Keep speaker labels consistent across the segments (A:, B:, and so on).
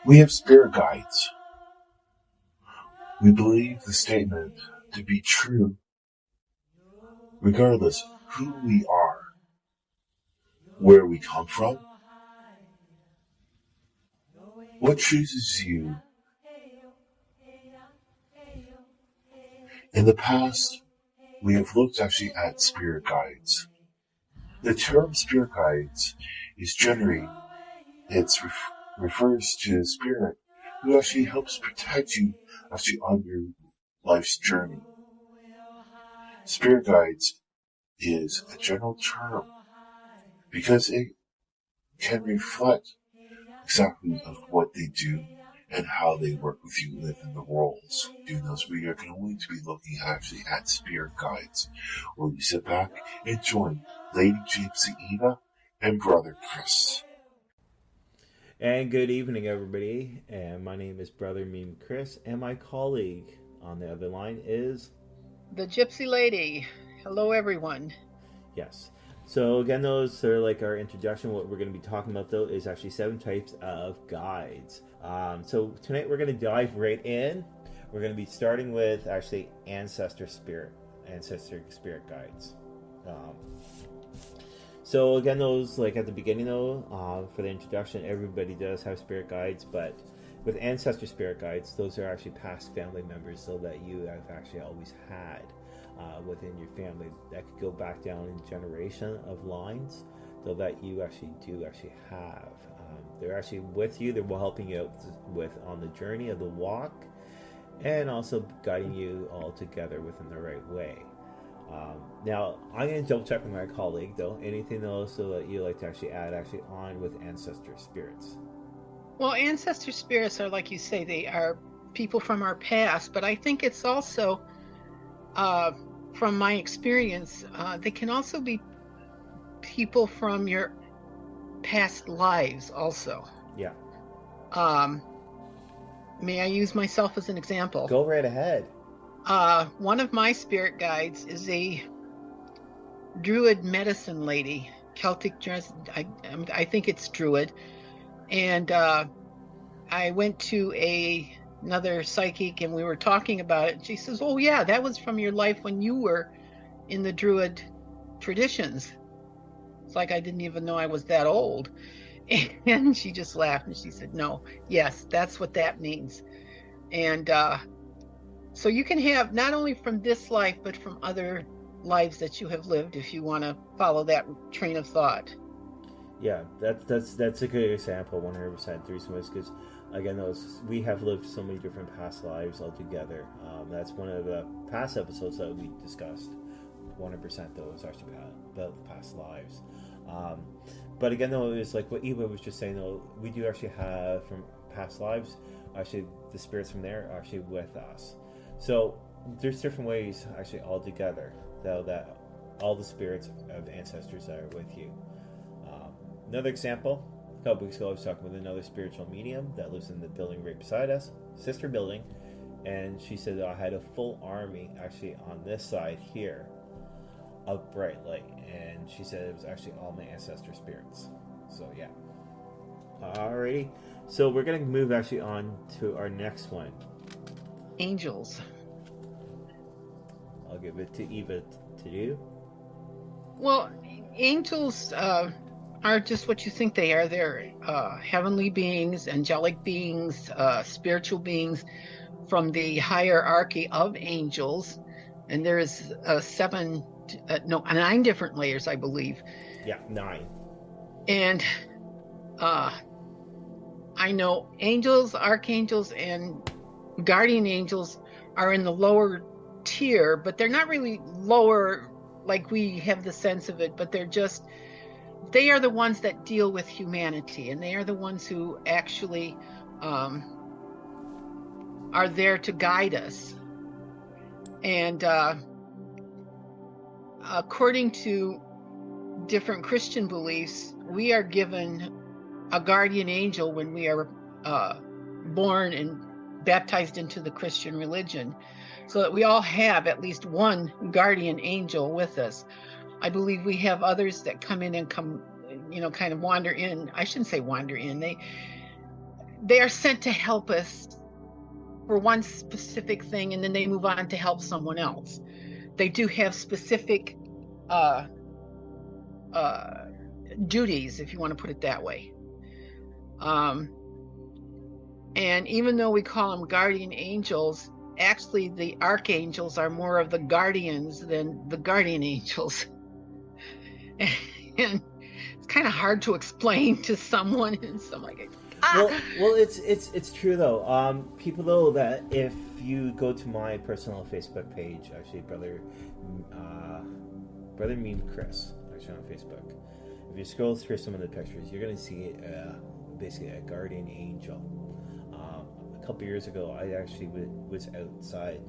A: We have spirit guides. We believe the statement to be true regardless who we are, where we come from, what chooses you. In the past, we have looked actually at spirit guides. The term spirit guides is generally, refers to a spirit who actually helps protect you actually on your life's journey. Spirit guides is a general term because it can reflect exactly of what they do and how they work with you within the worlds. Doing those, we are going to be looking actually at spirit guides, where you sit back and join Lady Gypsy Eva and Brother Chris.
B: And good evening, everybody. And my name is Brother Meme Chris, and my colleague on the other line is
C: the Gypsy Lady. Hello, everyone.
B: Yes. So again, those are like our introduction. What we're going to be talking about, though, is actually 7 types of guides. So tonight we're going to dive right in. We're going to be starting with actually ancestor spirit guides. So again, those, like at the beginning though, for the introduction, everybody does have spirit guides, but with ancestor spirit guides, those are actually past family members, so that you have actually always had within your family that could go back down in generation of lines, so that you actually have. They're actually with you. They're helping you out with on the journey of the walk, and also guiding you all together within the right way. Now, I'm going to double check with my colleague, though. Anything else so that you like to actually add on with ancestor spirits?
C: Well, ancestor spirits are, like you say, they are people from our past, but I think it's also, from my experience, they can also be people from your past lives also.
B: Yeah.
C: May I use myself as an example?
B: Go right ahead.
C: One of my spirit guides is a Druid medicine lady, Celtic dress. I think it's Druid. And I went to another psychic and we were talking about it. And she says, "Oh yeah, that was from your life when you were in the Druid traditions." It's like I didn't even know I was that old. And she just laughed and she said, "No, yes, that's what that means." And so you can have not only from this life, but from other lives that you have lived, if you want to follow that train of thought.
B: Yeah, that's a good example, 100%. The reason was because, again, we have lived so many different past lives altogether. That's one of the past episodes that we discussed. 100% though was actually about past lives. But again, though, it was like what Eva was just saying. Though, we do actually have from past lives, actually the spirits from there are actually with us. So there's different ways actually all together, though, that all the spirits of ancestors are with you. Another example, a couple weeks ago I was talking with another spiritual medium that lives in the building right beside us, sister building, and she said that I had a full army actually on this side here of bright light, and she said it was actually all my ancestor spirits. So yeah. Alrighty, so we're going to move actually on to our next one.
C: Angels.
B: I'll give it to Eva to do.
C: Well, angels are just what you think they are. They're heavenly beings, angelic beings, spiritual beings from the hierarchy of angels. And there's 9 different layers, I believe.
B: Yeah, 9.
C: And I know angels, archangels, and guardian angels are in the lower tier, but they're not really lower like we have the sense of it, but they are the ones that deal with humanity, and they are the ones who actually are there to guide us. And according to different Christian beliefs, we are given a guardian angel when we are born and baptized into the Christian religion, so that we all have at least one guardian angel with us. I believe we have others that come in and kind of wander in. I shouldn't say wander in. they are sent to help us for one specific thing, and then they move on to help someone else. They do have specific duties, if you want to put it that way. And even though we call them guardian angels, actually the archangels are more of the guardians than the guardian angels. And it's kind of hard to explain to someone, and so I'm like,
B: well, it's true though. People know that if you go to my personal Facebook page, actually, brother Meme Chris, actually on Facebook. If you scroll through some of the pictures, you're gonna see basically a guardian angel. A couple years ago, I actually was outside,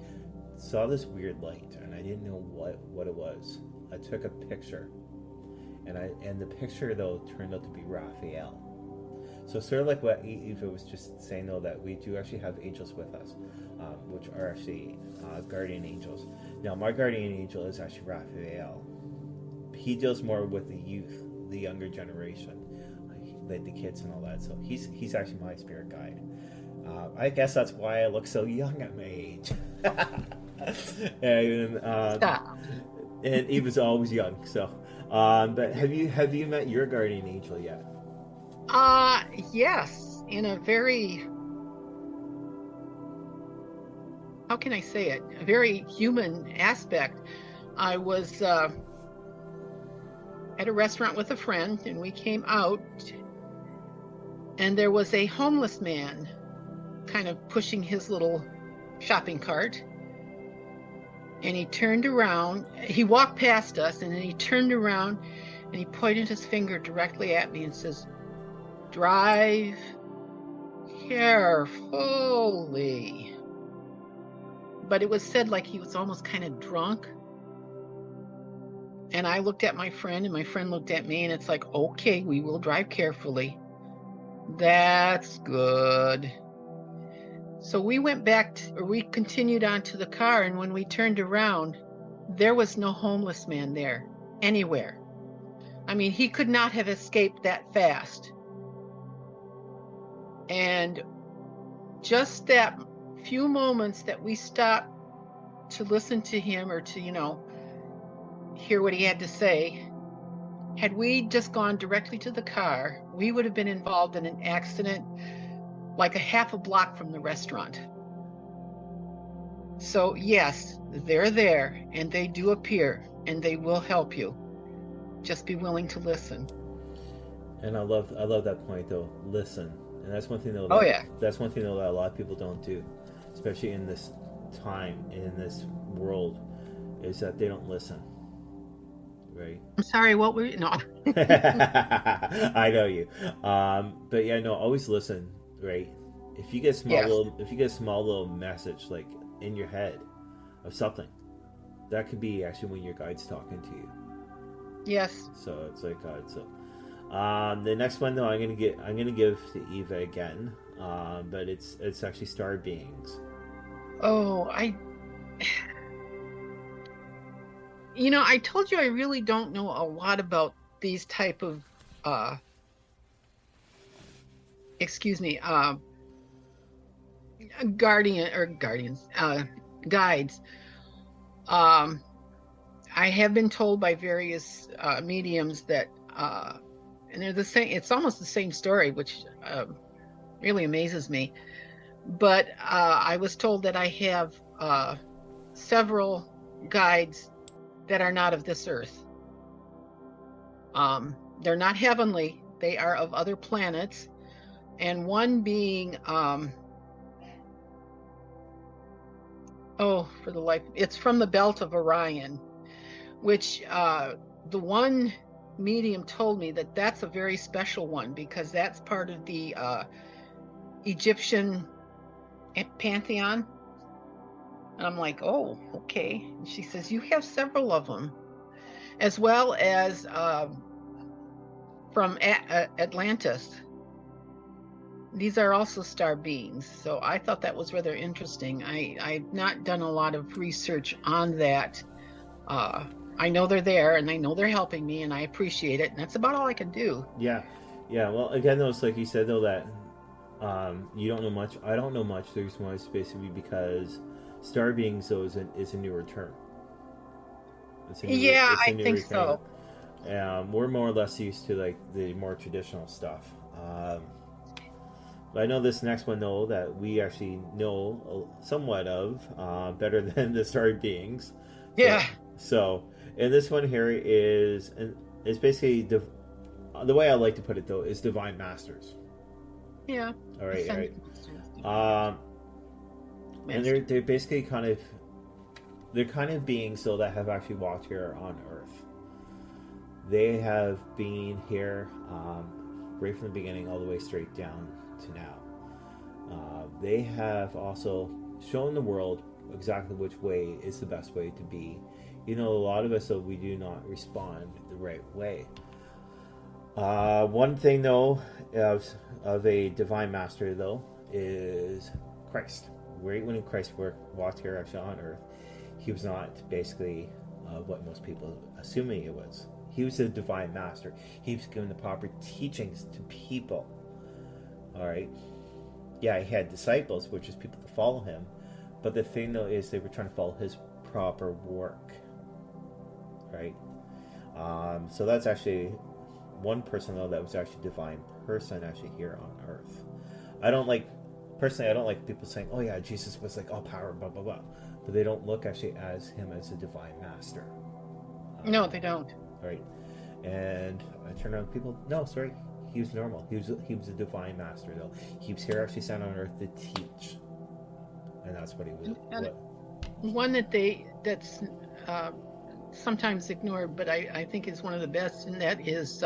B: saw this weird light, and I didn't know what it was. I took a picture, and the picture though turned out to be Raphael. So sort of like what Eva was just saying though, that we do actually have angels with us, which are actually guardian angels. Now my guardian angel is actually Raphael. He deals more with the youth, the younger generation, like the kids and all that. So he's actually my spirit guide. I guess that's why I look so young at my age. And he was always young. So, but have you met your guardian angel yet?
C: Yes, in a very, how can I say it? A very human aspect. I was at a restaurant with a friend, and we came out, and there was a homeless man kind of pushing his little shopping cart, and he turned around, he walked past us, and then he turned around and he pointed his finger directly at me and says, "Drive carefully." But it was said like he was almost kind of drunk. And I looked at my friend, and my friend looked at me, and it's like, okay, we will drive carefully. That's good. So we went back, we continued on to the car, and when we turned around, there was no homeless man there, anywhere. I mean, he could not have escaped that fast. And just that few moments that we stopped to listen to him, or to, hear what he had to say, had we just gone directly to the car, we would have been involved in an accident like a half a block from the restaurant. So yes, they're there, and they do appear, and they will help you. Just be willing to listen.
B: And I love that point though. Listen, and that's one thing though. That's one thing though that a lot of people don't do, especially in this time, in this world, is that they don't listen. Right.
C: I'm sorry. What were you? No.
B: I know you. But yeah, no. Always listen. Right. If you get a small little message like in your head of something, that could be actually when your guide's talking to you.
C: Yes.
B: So it's like God. So the next one though, I'm gonna give to Eva again. But it's actually star beings.
C: Oh, I told you I really don't know a lot about these type of guides. I have been told by various mediums that and they're the same, it's almost the same story, which really amazes me. But I was told that I have several guides that are not of this earth. They're not heavenly, they are of other planets, and one being it's from the belt of Orion, which the one medium told me that that's a very special one, because that's part of the Egyptian pantheon. And I'm like, oh, okay. And she says, you have several of them, as well as from Atlantis. These are also star beings. So I thought that was rather interesting. I've not done a lot of research on that. I know they're there, and I know they're helping me, and I appreciate it. And that's about all I can do.
B: Yeah. Well, again, though, it's like you said, though, that You don't know much. I don't know much. There's one basically because star beings though is a newer term.
C: Yeah,
B: It's a
C: I
B: newer
C: think
B: thing.
C: so.
B: We're more or less used to like the more traditional stuff. But I know this next one though that we actually know somewhat of better than the star beings.
C: Yeah.
B: So, and this one here is basically the way I like to put it though is divine masters.
C: Yeah.
B: All right, all
C: Ascended
B: right.
C: Masters.
B: And they're basically kind of beings so that have actually walked here on Earth. They have been here right from the beginning all the way straight down to now. They have also shown the world exactly which way is the best way to be. You know, a lot of us, though, we do not respond the right way. One thing, though, of a divine master, though, is Christ. Right when Christ walked here actually on Earth, he was not basically what most people assuming it was. He was a divine master. He was given the proper teachings to people. All right. Yeah, he had disciples, which is people to follow him. But the thing, though, is they were trying to follow his proper work. Right? So that's actually one person, though, that was actually a divine person actually here on Earth. I don't like people saying, oh, yeah, Jesus was like all power, blah, blah, blah. But they don't look actually as him as a divine master.
C: No, they don't.
B: Right. And I turn around people, no, sorry. He was normal. He was a divine master, though. He was here actually sent on Earth to teach. And that's what he was.
C: One that's sometimes ignored, but I think is one of the best, and that is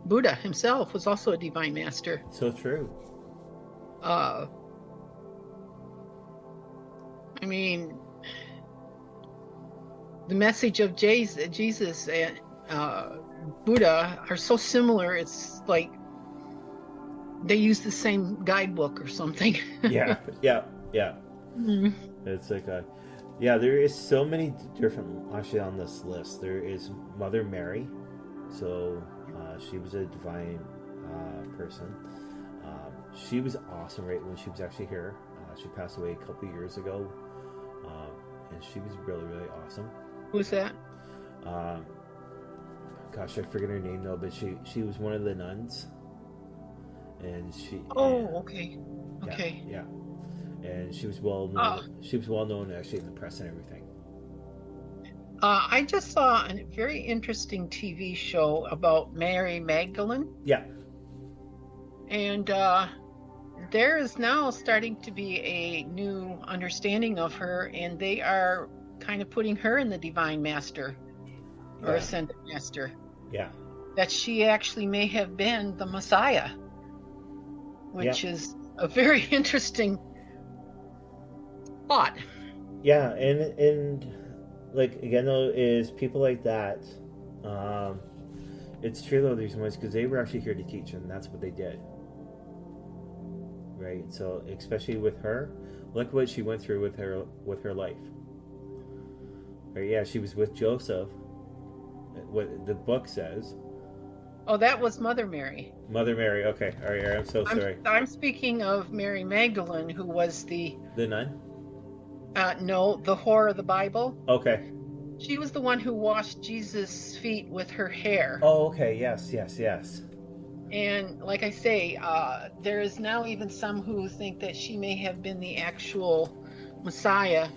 C: Buddha himself was also a divine master.
B: So true.
C: I mean, the message of Jesus and Buddha are so similar. It's like they use the same guidebook or something.
B: Yeah.
C: Mm-hmm.
B: It's like there is so many different actually on this list. There is Mother Mary, so she was a divine person. She was awesome right when she was actually here. She passed away a couple years ago, and she was really, really awesome.
C: Who's that?
B: Gosh, I forget her name though, but she was one of the nuns, and she.
C: Okay.
B: Yeah. And she was well known. She was well known actually in the press and everything.
C: I just saw a very interesting TV show about Mary Magdalene.
B: Yeah.
C: And there is now starting to be a new understanding of her, and they are kind of putting her in the divine master or ascended master.
B: Yeah.
C: That she actually may have been the Messiah, which is a very interesting thought.
B: Yeah, and like again though, is people like that. It's true though. There's ones because they were actually here to teach, and that's what they did. Right. So especially with her, look what she went through with her life. Right. Yeah, she was with Joseph. What the book says.
C: Oh, that was Mother Mary.
B: Mother Mary. Okay. All right. I'm so sorry.
C: I'm speaking of Mary Magdalene, who was the
B: nun.
C: No, the whore of the Bible.
B: Okay.
C: She was the one who washed Jesus' feet with her hair.
B: Oh, okay. Yes.
C: And like I say, there is now even some who think that she may have been the actual Messiah.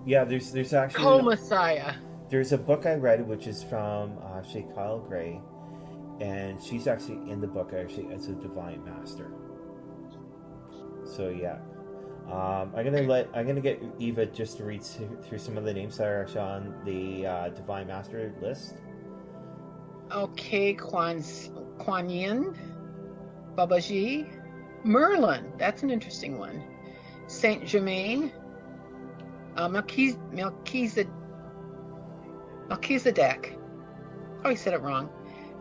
B: Yeah, there's actually
C: co-Messiah.
B: There's a book I read which is from actually Kyle Gray, and she's actually in the book actually as a divine master. So yeah. I'm gonna get Eva just to read through some of the names that are actually on the Divine Master list.
C: Okay, Kuan Yin, Babaji, Merlin. That's an interesting one. Saint Germain, Melchizedek. Probably said it wrong.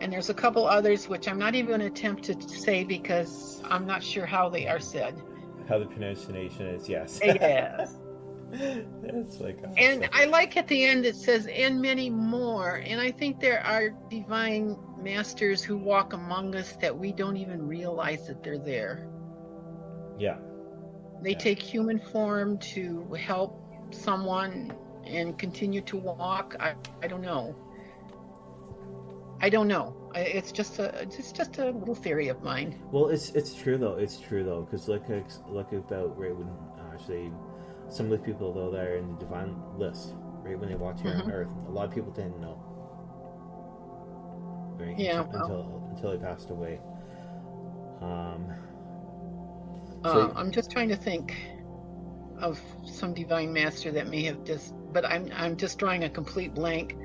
C: And there's a couple others which I'm not even going to attempt to say because I'm not sure how they are said.
B: How the pronunciation is, yes.
C: Yes.
B: It's like awesome.
C: And I like at the end it says, and many more. And I think there are divine masters who walk among us that we don't even realize that they're there.
B: Yeah.
C: They take human form to help someone and continue to walk. I don't know. I don't know. It's just a little theory of mine.
B: Well, it's true though. It's true though, because look about right when actually some of the people though that are in the divine list, right when they walked here on Earth, a lot of people didn't know, right?
C: Yeah.
B: Until they passed away.
C: I'm just trying to think of some divine master that may have but I'm just drawing a complete blank.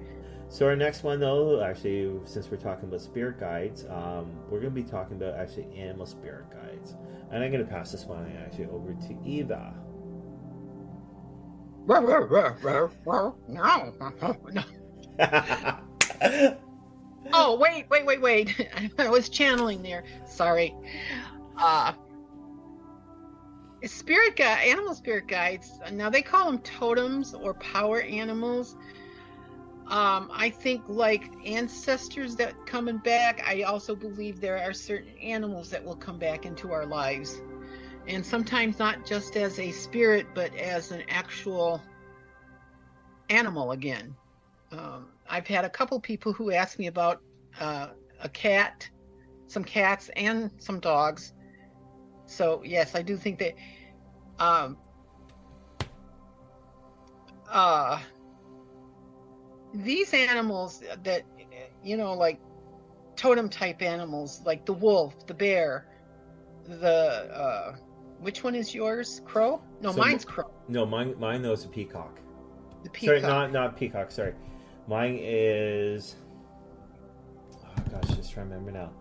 B: So our next one, though, actually, since we're talking about spirit guides, we're going to be talking about actually animal spirit guides, and I'm going to pass this one actually over to Eva.
C: No. Oh, wait. I was channeling there. Sorry. Animal spirit guides. Now they call them totems or power animals. I think like ancestors that coming back, I also believe there are certain animals that will come back into our lives. And sometimes not just as a spirit, but as an actual animal again. I've had a couple people who asked me about a cat, some cats and some dogs. So yes, I do think that these animals that, like totem type animals, like the wolf, the bear, which one is yours? Crow? No, mine's crow.
B: No, mine though is a peacock.
C: The peacock.
B: Sorry, not peacock. Sorry, mine is. Oh gosh, just trying to remember now.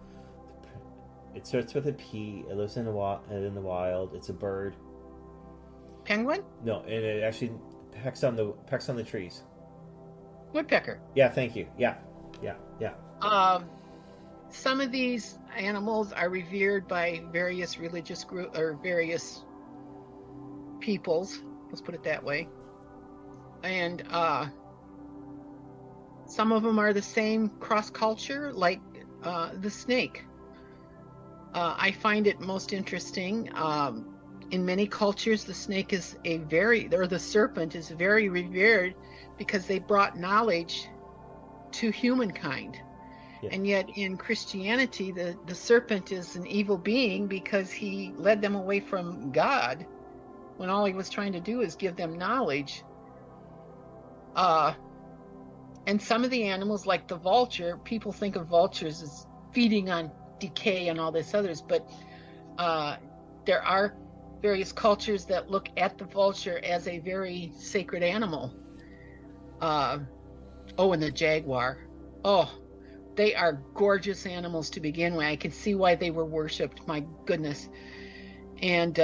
B: It starts with a P. It lives in the wild. It's a bird.
C: Penguin?
B: No, and it actually pecks on the trees.
C: Woodpecker.
B: Yeah, thank you. Yeah.
C: Some of these animals are revered by various religious groups or various peoples. Let's put it that way. And some of them are the same cross culture, like the snake. I find it most interesting. In many cultures, the snake the serpent is very revered because they brought knowledge to humankind. Yeah. And yet in Christianity, the serpent is an evil being because he led them away from God when all he was trying to do is give them knowledge. And some of the animals, like the vulture, people think of vultures as feeding on decay and all this others, but there are various cultures that look at the vulture as a very sacred animal. And the jaguar. Oh, they are gorgeous animals to begin with. I can see why they were worshipped. My goodness. And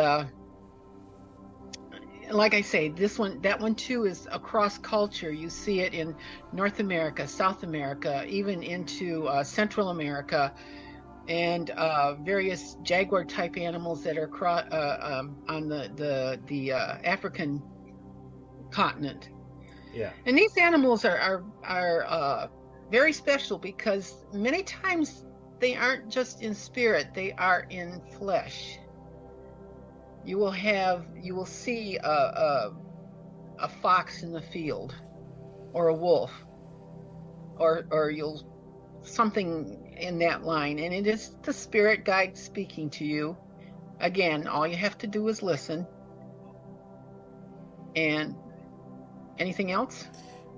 C: like I say, that one too is across culture. You see it in North America, South America, even into Central America, and various jaguar type animals that are on the African continent.
B: Yeah.
C: And these animals are very special because many times they aren't just in spirit, they are in flesh. You will see a fox in the field, or a wolf, or something in that line, and it is the spirit guide speaking to you. Again, all you have to do is listen. And anything else?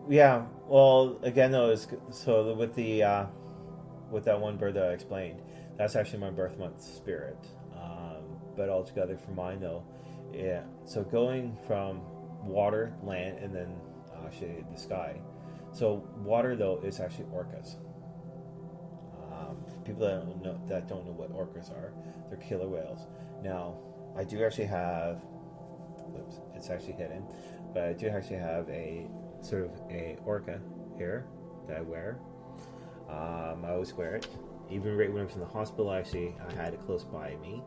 B: Yeah. Well, again, though, so with that one bird that I explained, that's actually my birth month spirit. But altogether, for mine though, yeah. So going from water, land, and then actually the sky. So water though is actually orcas. People that don't know what orcas are, they're killer whales. Now, I do actually have. Oops, it's actually hidden, but I do actually have a sort of a orca here that I wear. I always wear it. Even right when I was in the hospital, actually, I had it close by me.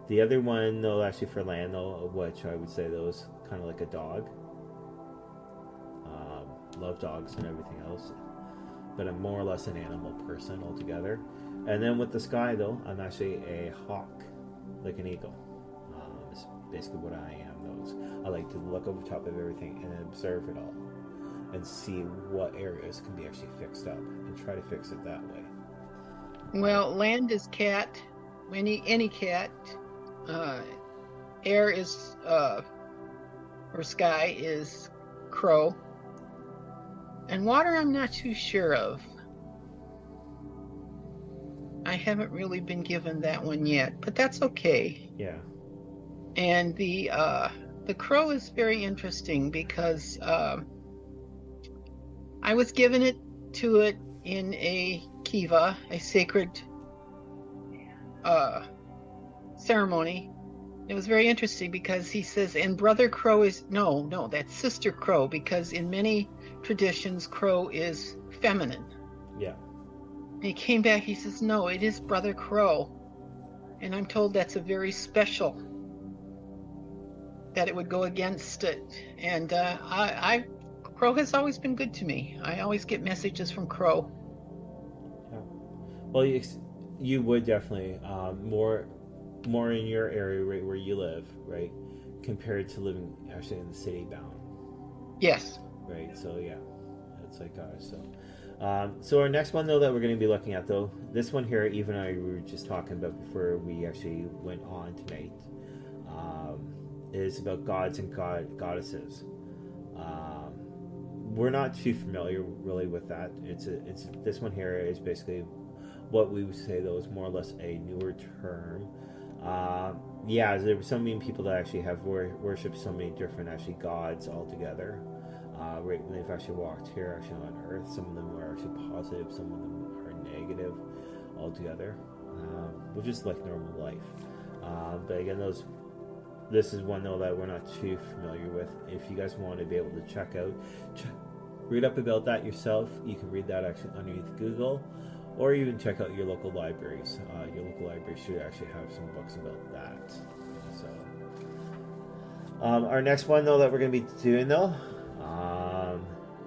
B: The other one, though, actually for land, though, which I would say though is kind of like a dog. Love dogs and everything else, but I'm more or less an animal person altogether. And then with the sky, though, I'm actually a hawk, like an eagle. basically what I am. Those I like to look over top of everything and observe it all, and see what areas can be actually fixed up, and try to fix it that way.
C: Well, land is cat, any cat. Air is or sky is crow, and water I'm not too sure of. I haven't really been given that one yet, but that's okay.
B: Yeah.
C: And the crow is very interesting because I was given it to it in a kiva, a sacred ceremony. It was very interesting because he says, and brother crow is, no, that's sister crow, because in many traditions, crow is feminine.
B: Yeah.
C: And he came back, he says, no, it is brother crow. And I'm told that's a very special, that it would go against it. And crow has always been good to me. I always get messages from crow.
B: Yeah. Well, you would definitely more in your area, right, where you live, right, compared to living actually in the city bound.
C: Yes.
B: Right. So yeah, that's like ours. So our next one though that we're going to be looking at though, this one here, Eve and I were just talking about before we actually went on tonight, is about gods and goddesses. We're not too familiar really with that. It's this one here is basically what we would say though is more or less a newer term. Yeah, there were so many people that actually have worshipped so many different actually gods altogether. Right when they've actually walked here actually on Earth, some of them are actually positive, some of them are negative altogether, which is like normal life. But again, this is one though that we're not too familiar with. If you guys want to be able to read up about that yourself, you can read that actually underneath Google, or even check out your local libraries. Your local library should actually have some books about that. So, our next one though that we're going to be doing though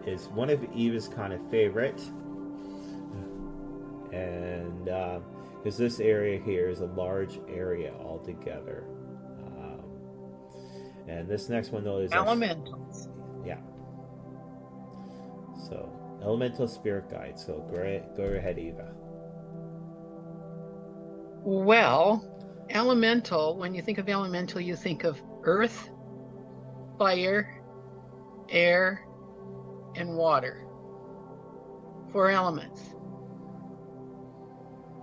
B: is one of Eva's kind of favorite, and because this area here is a large area altogether. And this next one though is
C: elementals.
B: Yeah. So elemental spirit guide. So go ahead, Eva.
C: Well, elemental. When you think of elemental, you think of earth, fire, air, and water. 4 elements.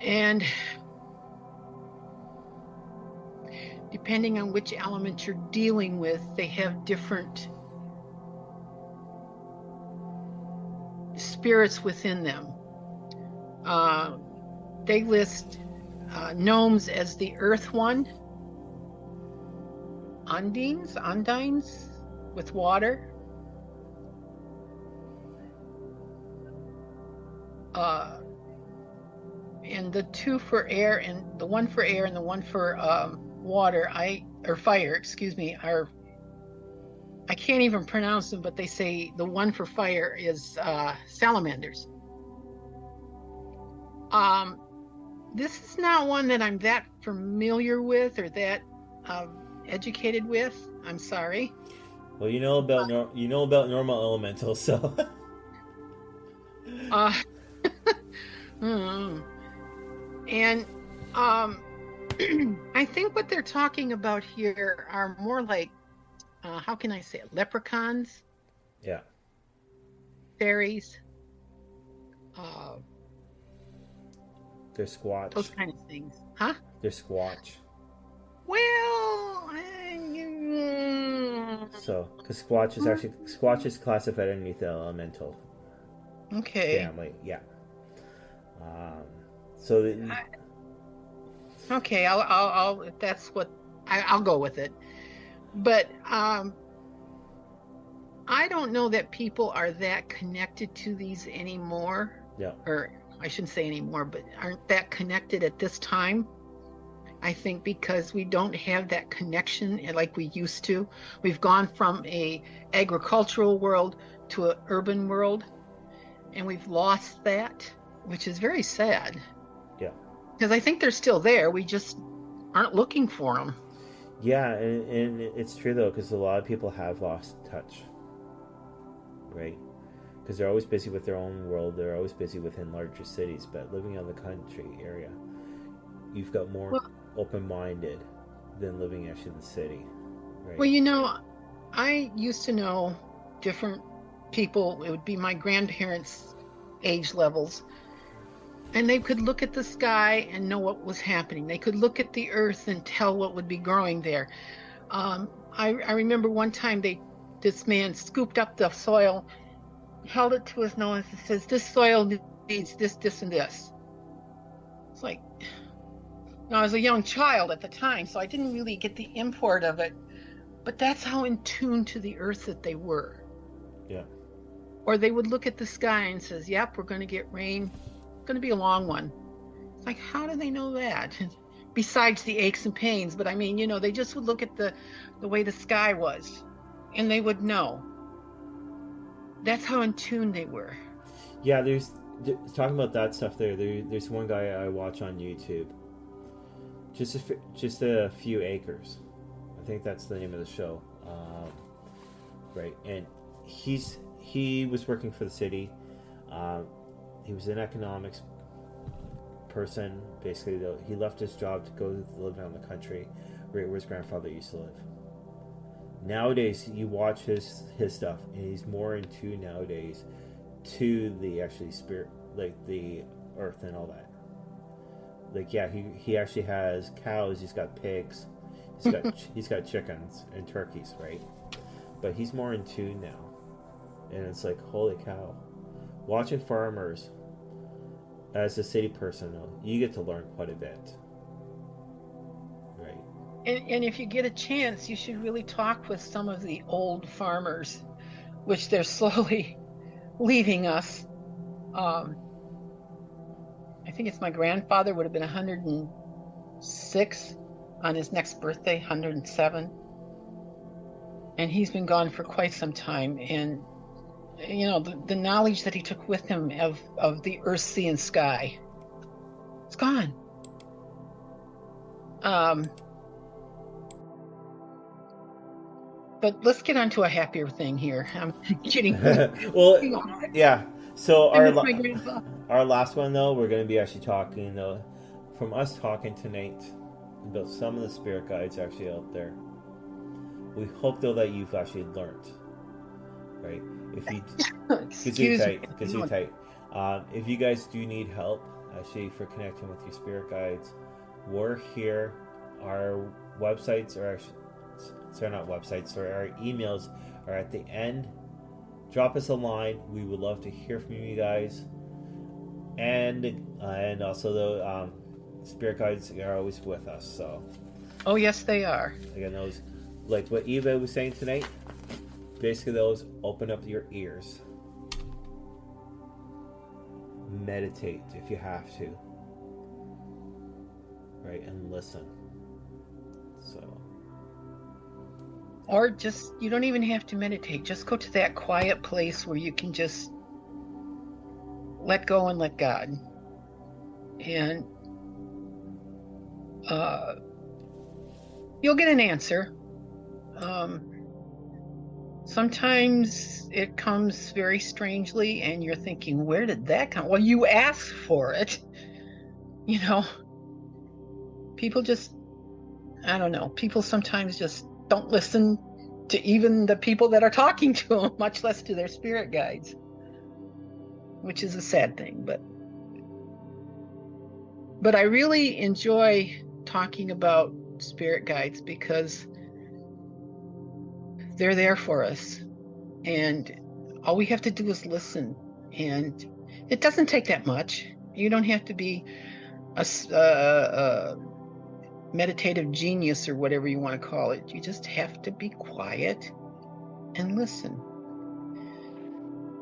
C: And depending on which element you're dealing with, they have different spirits within them. They list gnomes as the earth one, undines with water, and the 2 for air, and the 1 for air and the 1 for water, fire, excuse me, I can't even pronounce them, but they say the 1 for fire is salamanders. This is not one that I'm that familiar with or that educated with. I'm sorry.
B: Well, you know about normal elementals, so.
C: And I think what they're talking about here are more like, how can I say it? Leprechauns.
B: Yeah.
C: Fairies.
B: They're squatch.
C: Those kind of things. Huh?
B: They're squatch.
C: Well,
B: so, because squatch is classified underneath the elemental family. Yeah.
C: Okay, I'll if that's what I'll go with it. But I don't know that people are that connected to these anymore.
B: Yeah.
C: Or I shouldn't say anymore, but aren't that connected at this time. I think because we don't have that connection like we used to. We've gone from a agricultural world to an urban world, and we've lost that, which is very sad.
B: Yeah.
C: Because I think they're still there. We just aren't looking for them.
B: Yeah, and it's true though, because a lot of people have lost touch, right? Because they're always busy with their own world. They're always busy within larger cities. But living in the country area, you've got more
C: Well,
B: open-minded than living actually in the city,
C: well,
B: right?
C: you know, I used to know different people. It would be my grandparents' age levels, and they could look at the sky and know what was happening. They could look at the earth and tell what would be growing there. I remember one time this man scooped up the soil, held it to his nose, and says, "This soil needs this, this, and this." It's like, I was a young child at the time, so I didn't really get the import of it. But that's how in tune to the earth that they were.
B: Yeah.
C: Or they would look at the sky and says, "Yep, we're going to get rain. It's going to be a long one." It's like, how do they know that? Besides the aches and pains, but I mean, they just would look at the way the sky was, and they would know. That's how in tune they were.
B: Yeah, there's talking about that stuff there's one guy I watch on YouTube. Just a few acres. I think that's the name of the show. Right, and he was working for the city. He was an economics person. Basically, though, he left his job to go live out in the country, where his grandfather used to live. Nowadays, you watch his stuff, and he's more in tune nowadays to the actually spirit, like the earth and all that. Like, yeah, he actually has cows. He's got pigs. He's got chickens and turkeys, right? But he's more in tune now, and it's like, holy cow! Watching farmers, as a city person, though, you get to learn quite a bit, right?
C: And if you get a chance, you should really talk with some of the old farmers, which they're slowly leaving us. I think it's my grandfather would have been 106 on his next birthday, 107. And he's been gone for quite some time. And, the knowledge that he took with him of the earth, sea, and sky, it's gone. But let's get on to a happier thing here. I'm kidding.
B: Well, yeah. So
C: I miss my grandpa.
B: our last one, though, we're going to be actually talking, from us talking tonight about some of the spirit guides actually out there. We hope, though, that you've actually learned, right? If you
C: Excuse me.
B: tight. If you guys do need help, actually, for connecting with your spirit guides, we're here. Our websites are actually, sorry, not websites, or our emails are at the end. Drop us a line. We would love to hear from you guys. And also, the spirit guides are always with us. So,
C: Oh, yes, they are.
B: again, those, like what Eva was saying tonight, basically those open up your ears. Meditate if you have to. Right, and listen. So,
C: Or just, you don't even have to meditate. Just go to that quiet place where you can just let go and let God. And you'll get an answer. Sometimes it comes very strangely, and you're thinking, where did that come? Well, you asked for it. People just, I don't know. People sometimes just don't listen to even the people that are talking to them, much less to their spirit guides, which is a sad thing. But I really enjoy talking about spirit guides because they're there for us, and all we have to do is listen. And it doesn't take that much. You don't have to be a meditative genius or whatever you want to call it. You just have to be quiet and listen.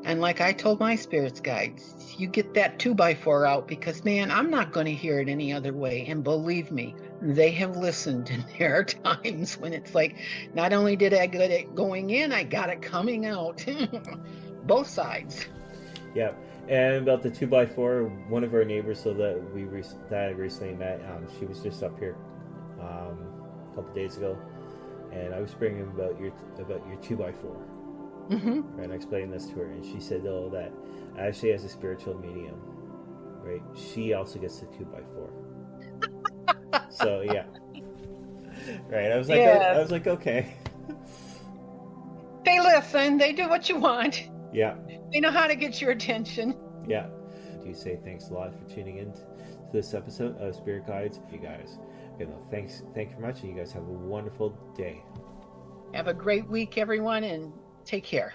C: And like I told my spirits guides, you get that 2x4 out, because man, I'm not going to hear it any other way. And believe me, they have listened. And there are times when it's like, not only did I get it going in, I got it coming out. Both sides.
B: yeah. And about the 2x4, one of our neighbors, so that I recently met, she was just up here a couple days ago. and I was bringing about your 2x4.
C: Mm-hmm.
B: Right, and I explained this to her, and she said, "Oh, that actually as a spiritual medium, right? She also gets the 2x4." So yeah, right. I was like, okay.
C: They listen. They do what you want.
B: Yeah.
C: They know how to get your attention.
B: Yeah. Do you say thanks a lot for tuning in to this episode of Spirit Guides? You guys, thank you very much, and you guys have a wonderful day.
C: Have a great week, everyone, and take care.